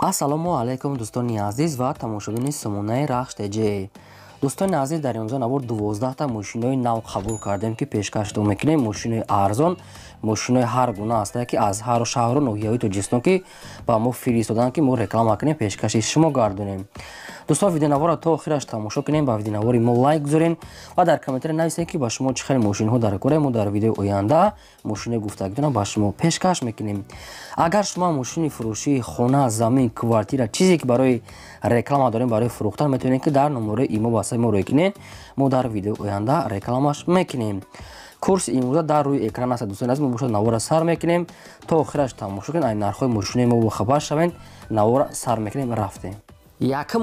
ассалому алайкум дӯстони азиз ва тамошобини сомонаи рахш теҷ. дӯстони азиз, дар имрӯза навор 12 та мошинои нав қабул кардем ки пешкашдо мекунем. Мошинои арзон, мошинои ҳар гуна ҳастанд ки аз ҳар шаҳру ноҳияҳои Тоҷикистон ки ба мо фиристоданд ки мо реклама кунем, пешкаши шумо гардонем. дӯстон, видеонавора то охираш тамошо кунем, ба видеонавори мо лайк гузорен ва дар комментаре нависед ки ба шумо чӣ хел мошинҳо дар кора. Мо дар видеои оянда мошинои гуфтагидона ба шумо пешкаш мекунем. агар шумо мошини фурӯшии хона, замин, квартира, чизе ки барои реклама дорем, барои фурӯхтан, метавонед ки дар номерои имо ба мо рой кунед. мо дар видеои оянда рекламаш мекунем. курси имрӯза дар рӯи экран аст. дӯстони азиз, мо бошад навора сар мекунем то охираш тамошо кунед. ай нархҳои мошинои мо бохабар шавед. навора сар мекунем, рафтем. Якум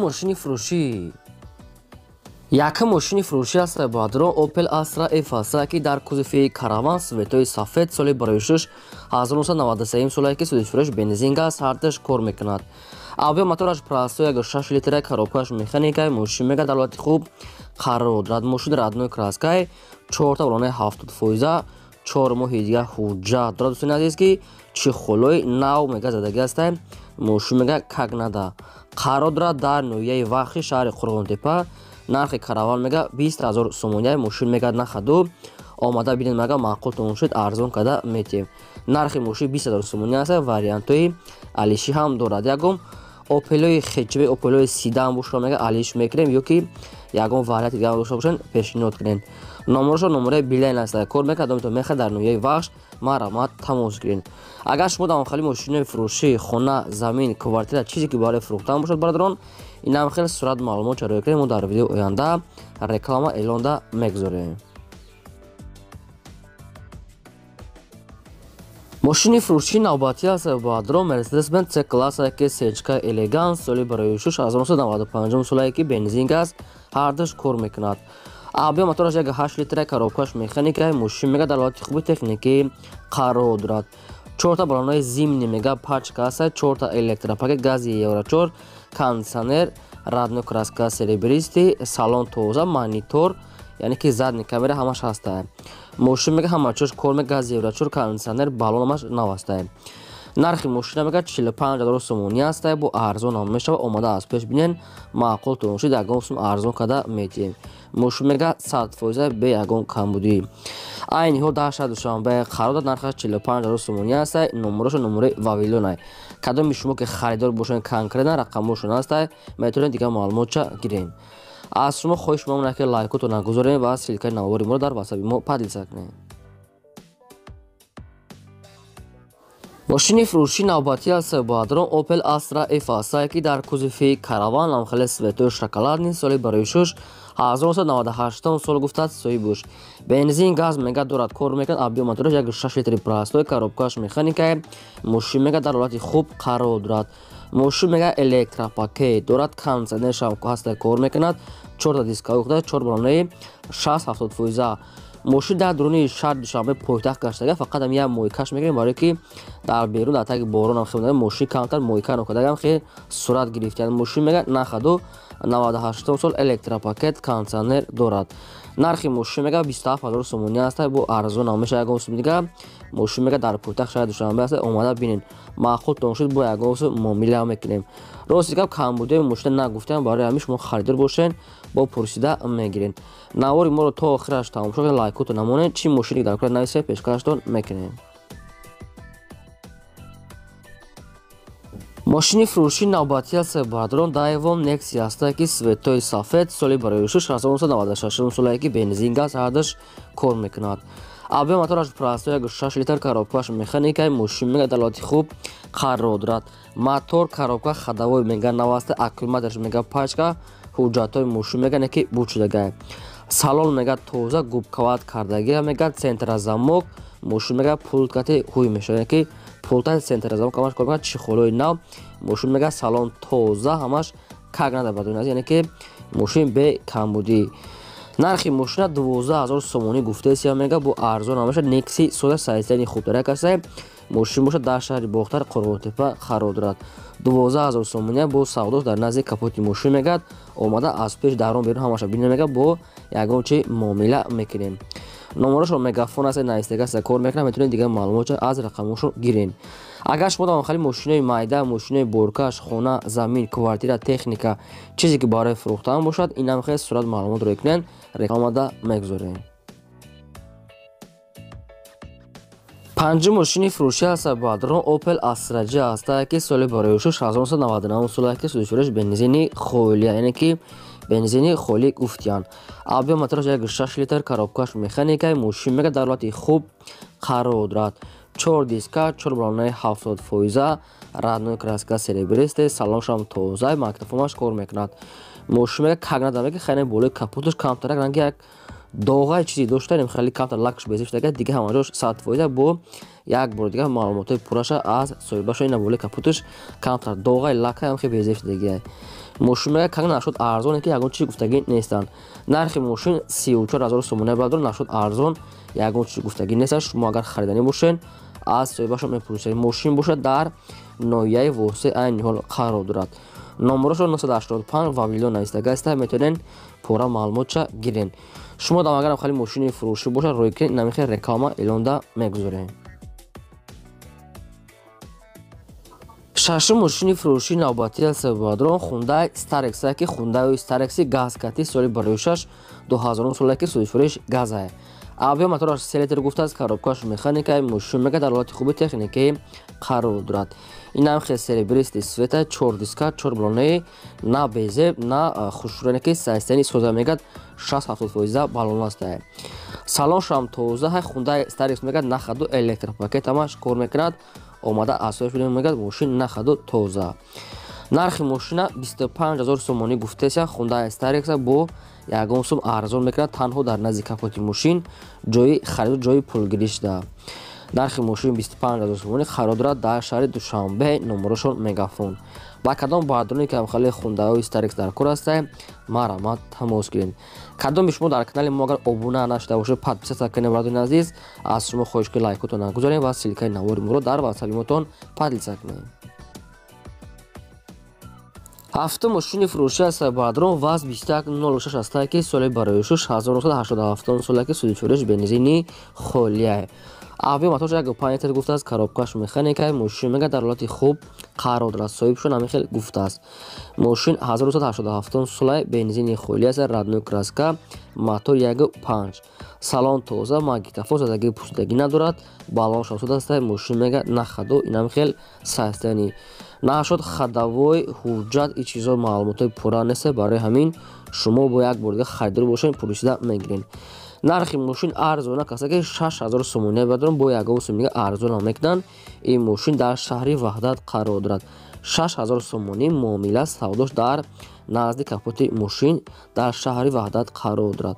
мошини фурӯшӣ аст бадро Opel Astra F ки дар кузофи караван светои сафед соли барои шуш 1993 солае ки судифурӯш бензин газ ҳардаш кор мекунад. авио мотораш простой 6 литра, коробкаш механикай, мошин мега дар ҳолати хуб қарор дорад. мошин родной краскай, 4 та балонаи 70%, 4 моҳи дига ҳуҷҷат дорад. дӯстони азиз ки чихолои нав мега задагӣ астай, мошин мега кагнада қарор дорад дар ноҳияи вахши шаҳри Қурғонтепа. нархи караван мега 20 000 сомония, мошин мега нахаду омада бинед мега маъқул томошед арзон када метем. нархи мошин 20 000 сомония аст. вариантои алиши ҳам дорад. ягон опелои хечбе, опелои сидан бошо мега алиш мекунем ё ки ягон варианти дига дошта бошен пешниҳод кунем. номерошо номераи билайн аст. кор мекунад домитон меха дар ноҳияи вахш марамат тамос гирен. агар шумо дар охали мошинои фурӯшии хона, замин, квартира, чизе ки барои фурӯхтан бошад бародарон, инам хеле сурат маълумот чарои кунем. мо дар видеои оянда реклама эълонда мегузорем. мошини фурӯшии навбатӣ аст бадро Mercedes-Benz C-класс ки сечка элеганс соли барои шуш 1995 солае ки бензин газ ҳардаш кор мекунад. авио мотораш 8 литра, коробкаш механикай, мошин мега дар ҳолати хуби техникӣ қарор дорад. 4 та балонаи зимни мега пачка аст, 4 та электропакет гази евро 4, кондиционер, родной краска серебристи, салон тоза, монитор, яъне ки задни камера ҳамаш ҳастае. мошин мега ҳамачош кор мега гази евро 4, кондиционер, балонамаш нав астае. нархи мошина мега 45 000 сомония астае. бо арзон ҳам мешава. омада аз пеш бинен маъқул томошед ягон сум арзон када метием. мошин мега 100% бе ягон камбудӣ. айни ҳол дар шаҳри душанбе қарор дорад. нархаш 45 000 сомония астае. номерошо номераи вавилонай. кадоми шумо ки харидор бошед конкретна рақамошон астае, метавонед дига маълумотча гирем. аз шумо хоҳиш мемонад ки лайкотона гузорем ва силкаи навори моро дар ватсапи мо подлиса кунем. мошини фурӯшии навбатӣ аст бадро Opel Astra F ки дар кузофи караван ламхеле светои шоколадни соли барои шуш 1998 сол гуфтад соҳибуш. бензин газ мега дорад, кор мекунад. авио мотораш 6 литри простой, коробкаш механикай, мошин мега дар ҳолати хуб қарор дорад. мошин мега электропакет дорад, кондиционершам ҳаста кор мекунад. 4 та дискови худа, 4 балонаи 60-70%. мошин дар дуруни шаҳри душанбе пойтахт гаштага фақат ҳам як мойкаш мегирем, барое ки дар берун дар таги боронам хеле мошин камтар мойка нокардагам хеле сурат гирифтан. мошин мега нахаду 98 сол электропакет, кондиционер дорад. нархи мошин мега 27 000 сомония аст. бо арзон ҳам меша ягон сум дига. мошин мега дар пойтахт шаҳри душанбе аст. омада бинен маъқул томошед бо ягон сум муомила мекунем. рости гап камбудии мошина нагуфтам, барои ҳамин шумо харидор бошен бо пурсида мегирен. навори моро то охираш тамошо кунед, лайкото намонед, чӣ мошини дар кора нависед пешкаштон мекунем. мошини фурӯшии навбатӣ аст бадрон Daiwon Nexi аст ки светои сафед соли барои шуш 1996 солае ки бензин газ ҳардаш кор мекунад. авио мотораш простой 6 литр, коробкаш механикай, мошин мега дар ҳолати хуб қарор дорад. мотор, коробка хадавой мега нав аст, аккумуляторш мега пачка, ҳуҷҷатҳои мошин мега неки буд шудагай. салон мега тоза губкават кардагия мега, центра замок, мошин мега пулткати ҳуй мешавад ки пултати центра замок ҳамаш кор мекунад, чихолои нав. мошин мега салон тоза, ҳамаш кагнада бадун аст, яъне ки мошин бе камбудӣ. нархи мошина 12 000 сомонӣ гуфтаеся мега. бо арзон ҳамаша Nexi сода сайзани хубтарак аст. мошин бошад дар шаҳри бохтар Қурғонтепа қарор дорад. 12 000 сомония бо савдо дар назди капоти мошин мегад. омада аз пеш дарон берун ҳамаша бинем мега, бо ягон чи муомила мекунем. номерошо мегафон аст, навистага аст, кор мекунад. метавонед дига маълумота аз рақамошон гирен. агар шумо дар охири мошинои майда, мошинои боркаш, хона, замин, квартира, техника чизе ки барои фурӯхтан бошад, инам хеле сурат маълумотро кунед, рекламада мегузорем. панҷум мошини фурӯшӣ ҳаста баъдро Opel Astra J ҳастае ки соли барои 1999 солае ки судишураш бензини холия, яъне ки бензини холӣ гуфтиянд. Авбио мотораш 1.6 литр, коробкаш механикаи мошин мега дар ҳолати хуб қарор дорад. 4 диска, 4 балонаи 70%, раднои краска серебристе, салоншам тоза, микрофонаш кор мекунад. Мошин мега кагнада мега хеле болои капоташ камтарак ранги як доғай чизи дошта, нем хеле камтар лакш безиштага, дига ҳамаҷош 100% бо як бор дига маълумотои пураша аз соҳибаша ина болои капоташ камтар доғай лака ҳам хеле безиштагия. мошин мега кагна нашуд арзоне ки ягон чизи гуфтагӣ нестанд. нархи мошин 34000 сомоне бадро нашуд арзон, ягон чизи гуфтагӣ нестанд. шумо агар хариданӣ бошед аз соҳибаша мепурсед. мошин бошад дар ноҳияи восеъ айни ҳол қарор дорад. номерошо 985 ва видео навистага аста, метавонед пора маълумотша гирен. шумо дам агарам хали мошини фурӯшӣ бошад рой кунед, инам хел реклама эълонда мегузорем. шашум мошини фурӯшии навбатӣ аста баъдро Hyundai Starex ки Hyundai Starex газкати соли барои 6 2000 солае ки судишуриш газае. авбио мотораш 3 литр гуфтааст, коробкаш механикаи мошин мега дар ҳолати хуби техникаи қарор дорад. инам хел серебристи света, 4 диска, 4 балонаи на безеб, на хушрӯяне ки сайстани соза мегад 6-70% балон астае. салоншам тоза ҳай Hyundai Starex мегад нахаду электропакет ҳамаш кор мекунад. омада асоиш мегад мошин нахаду тоза. нархи мошина 25000 сомонӣ гуфтеся. Hyundai Starex бо ягон сум арзон мекунад, танҳо дар назди капоти мошин ҷои хариду ҷои пулгириш да. нархи мошин 25000 сомонӣ қарор дорад дар шаҳри Душанбе, номерошон мегафон. ба кадом баъдроне ки ҳамхали Hyundai Starex дар кор астае, марамат тамос гиред. кадоми шумо дар канали мо агар обуна нашуда бошед, подписатсия кунед барои азиз. аз шумо хоҳиш ки лайкотон нагузоред ва силкаи навори моро дар ватсапи мотон подлица кунед. ҳафтум мошини фурӯшӣ аста баъдро ВАЗ 2106 астае ки соли барои 6 1987 солае ки судишуриш бензини холияе. авбио мотор 1.5 литр гуфтааст, коробкаш механикаи мошин мега дар ҳолати хуб қарор дорад. соҳибшон ҳамин хел гуфтааст. мошин 1987 солае бензини холия аст, раднои краска, мотор 1.5, салон тоза, магнитофон задагии пусидагӣ надорад, балон шамсуд астае. мошин мега нахаду, инам хел сайстани нашуд хадавой ҳуҷҷат и чизо маълумотои пурра неста. барои ҳамин шумо бо як бор дига харидор бошед, пурсида мегиред. нархи мошин арзона каста ки 6000 сомоне бадрон бо ягон сум дига арзона мекунанд. ин мошин дар шаҳри ваҳдат қарор дорад. 6000 сомонӣ муомила савдош дар назди капоти мошин дар шаҳри ваҳдат қарор дорад.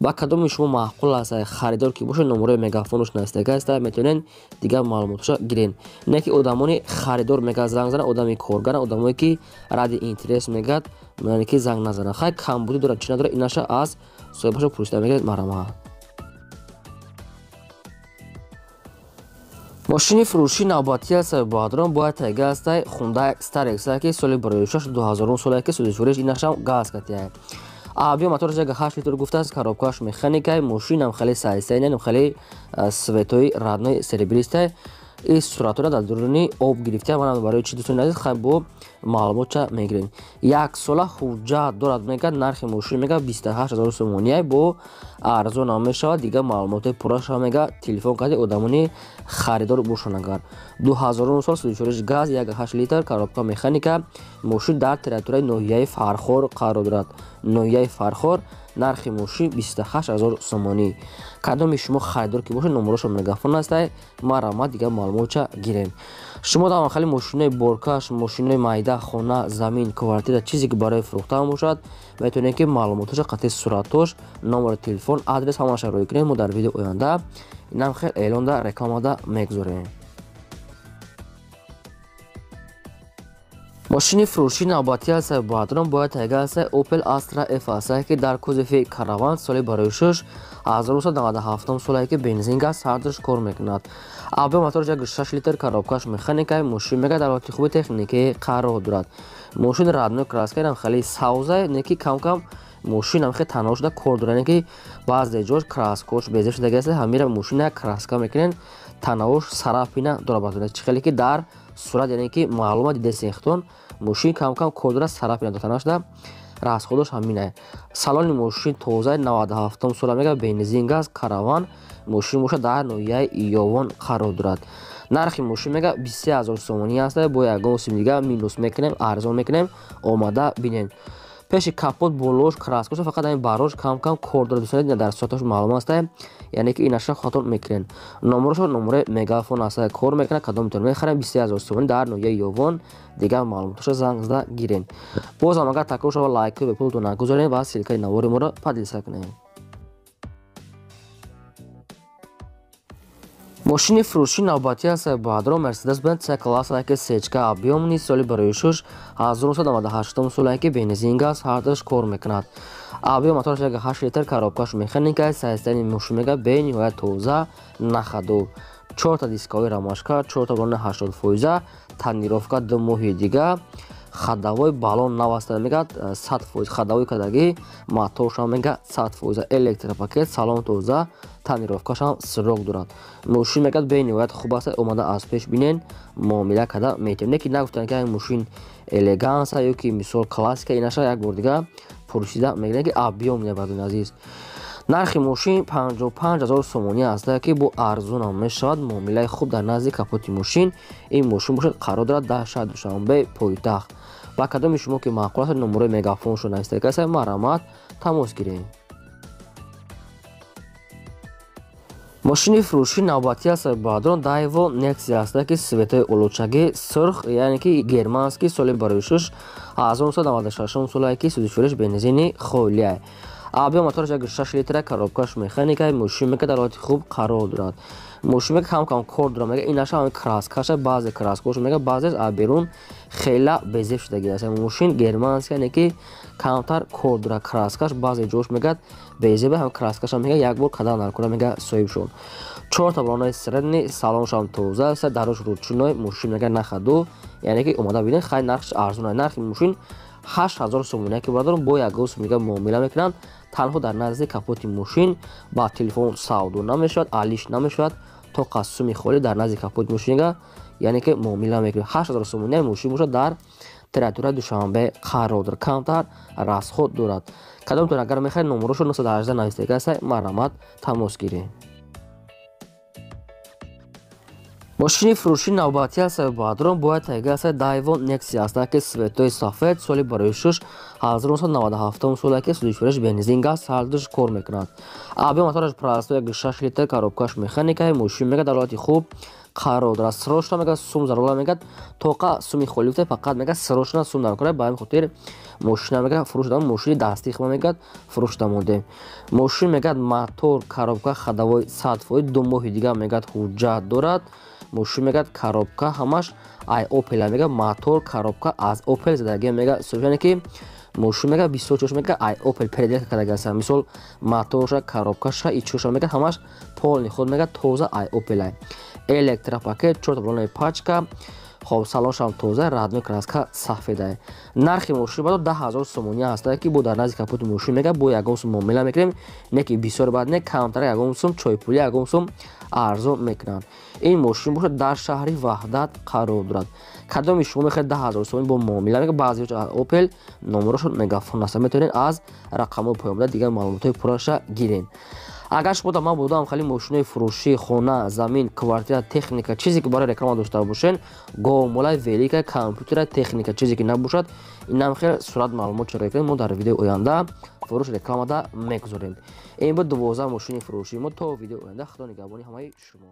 ба кадоми шумо маъқул аст харидор ки бошед, номерои мегафонош навистага аст, метавонед дигар маълумотоша гиред. не ки одамони харидор мегад занг занад, одами коргара, одамое ки ради интерес мегад яъне ки занг назанад. хай камбудӣ дорад чи надорад, инаша аз соҳибаша пурсида мегиред. марама мошини фурӯшии навбатӣ аста баъдро бояд тайга астае Hyundai Starex ки соли барои 6 2000 солае ки судишуриш инашам газкатияе. авбио мотораш 1.8 литр гуфтааст, коробкаш механикаи мошин ам хеле сайстае, ям хеле светои раднои серебристае. ин суратора дар дуруни об гирифтая. манам барои чи дӯстони азиз хай бо маълумотша мегирем. як сола ҳуҷҷат дорад мегад. нархи мошин мега 28000 сомонияе бо арзон мешавад. дигар маълумоти пурраша мега телефон карди одамони харидор бошанд. агар 2000 сол судишуриш газ 1.8 литр, коробка механика, мошин дар территорияи ноҳияи Фархор қарор дорад. ноҳияи Фархор. нархи мошин 28000 сомонӣ. кадоми шумо харидор ки бошед, номерошо мегафон астае, марама дигар маълумотша гирем. шумо дар хали мошинои боркаш, мошинои майда, хона, замин, квартира чизе ки барои фурӯхтан бошад, метавонед ки маълумотоша қатъи суратош, номери телефон, адрес ҳамаша рой кунед. мо дар видео оянда инам хел эълонда рекламада мегузорем. мошини фурӯшии навбатӣ астае баъдро бояд тайга астае Opel Astra F астае ки дар кузофи караван соли барои 6 1997 солае ки бензин газ ҳардуш кор мекунад. авбио мотораш 1.6 литр, коробкаш механикаи мошин мега дар ҳолати хуби техникаи қарор дорад. мошин раднои краскаам хеле савзае, не ки кам-кам мошинам хеле танҳо шуда кор дорад, не ки баъзе ҷош краскош безе шудаги аст. ҳамира мошина краска мекунед танауш сарафина дорабатуне чихеле ки дар сурат яъне ки маълума дида сехтон мошин кам-кам кор дора сарафина дотанашда расходош ҳаминае. Салони мошин тозаи 97 сола мега бензин газ караван мошин боша дар ноҳияи Ёвон қарор дорад. нархи мошин мега 20000 сомонӣ аст. бо ягон сим дига минус мекунем, арзон мекунем, омада бинем. пеши капот болош краскош фақат ҳамин барош кам-кам кор дорад. дӯстон дар соаташ маълум аст яъне ки инаша хотор мекунен. номерошо номере мегафон аст. кор мекунад кадом метавонем бихарем 20000 сомонӣ дар ноҳияи Ёвон. дигар маълумоташа занг зада гирен. бозам агар такрор шава лайкҳои бепултон нагузорем ва силкаи навори моро падилса кунем. мошини фурӯшии навбатӣ аст баъдро Mercedes-Benz C-класс сечка объёмни соли барои шуш 1998 сола ки бензин газ ҳардаш кор мекунад. объём мотораш 8 литр коробкаш механика сайзтани мошин мега бениҳоят тоза нахаду 4 та дискови рамашка 4 та балони 80% танировка 2 моҳи дига хадавои балон наваста мегад 100% хадавои кадаги матошам мега 100% электропакет салон тоза танировкашам сирок дорад. мошин мегад бениҳоят хуб аст. омада аз пеш бинен муомила када метавонем. не ки нагуфтанд ки ин мошин элеганс ё ки мисол классика инаша як бор дига пурсида мегӯянд ки объём небардон азиз. нархи мошин 55000 сомонӣ аст ки бо арзонам мешавад. муомилаи хуб дар назди капоти мошин. ин мошин бошад қарор дорад дар шаҳри душанбе пойтахт. ба кадоми шумо ки маъқул аст номерои мегафоншо нависта каса марамат тамос гирем. мошини фурӯшии навбатӣ аст баъдро Daewoo Nexia аст ки светои улучаги сурх яъне ки германский соли барои шуш 1996 сола ки судифурӯш бензини холия. объём мотораш 6 литра коробкаш механика мошин мега дар ҳолати хуб қарор дорад. мошин мега кам-кам кор дорад мега инаша ҳамин краскаша баъзе краскош мега баъзеаш аз берун хела безеб шудагӣ аст. мошин германский яъне ки камтар кор дорад. краскаш баъзе ҷош мега безеба ҳам краскаша мега як бор кадан наркуна мега соҳибшон 4 та балонои средни салоншам тоза аст. дарош ручной мошин мега нахаду яъне ки омада бинед хай нархш арзона. нархи мошин 8000 сомонӣ ки баъдро бо ягон сомига муомила мекунанд. танҳо дар назди капоти мошин ба телефон савдо намешавад, алиш намешавад. то қассуми холӣ дар назди капоти мошинга яъне ки муомила мекунад. 8000 сомонӣ мошин бошад дар территорияи душанбе қарор дорад. камтар расход дорад. кадомтон агар мехоҳед номерошо 918 нависта каста марамат тамос гирем. мошини фурӯшии навбатӣ аст баъдро бояд тайга аст Daewoo Nexia аст ки светои сафед соли барои шуш 1997 сола ки судифурӯш бензин газ ҳардуш кор мекунад. объём мотораш простой 6 литр коробкаш механика мошин мега дар ҳолати хуб қарор дорад. срочна мега сум зарола мегад тоқа суми холӣ гуфта фақат мега срочна сум наркуна ба ҳамин хотир мошина мега фурӯшда мошини дастӣ хима мегад фурӯшда монде. мошин мегад мотор коробка хадавои 100% 2 моҳи дига мегад ҳуҷҷат дорад. мошин мегад коробка ҳамаш ай Opel мега мотор коробка аз Opel задагӣ мега соҳане ки мошин мега 24 мега ай Opel переделка кардаги аст. мисол моторша коробкаша ичоша мега ҳамаш полни худ мега тоза ай Opel электропакет 4 балонои пачка хоб салоншам тоза радной краска сафеда. нархи мошин баъдро 10000 сомонӣ аст ки бо дар назди капоти мошин мега бо ягон сум муомила мекунем. не ки бисёр бад не камтар ягон сум чойпули ягон сум арзон мекунанд. ин мошин бошад дар шаҳри ваҳдат қарор дорад. кадоми шумо мехоҳед 10000 сомонӣ бо муомила мега баъзеҳоч аз Opel номерошон мегафон аст метавонед аз рақамҳои поёмда дигар маълумотҳои пурраша гирен. агар шумо дар ман будам хали мошинои фурӯшӣ хона замин квартира техника чизе ки барои реклама дошта бошен гомолаи велика компютера техника чизе ки набошад инам хел сурат маълумот чаро кунед. мо дар видеои оянда фурӯш рекламада мегузорем. ин буд 12 мошини фурӯшии мо. то видеои оянда худо нигаҳбони ҳамаи шумо.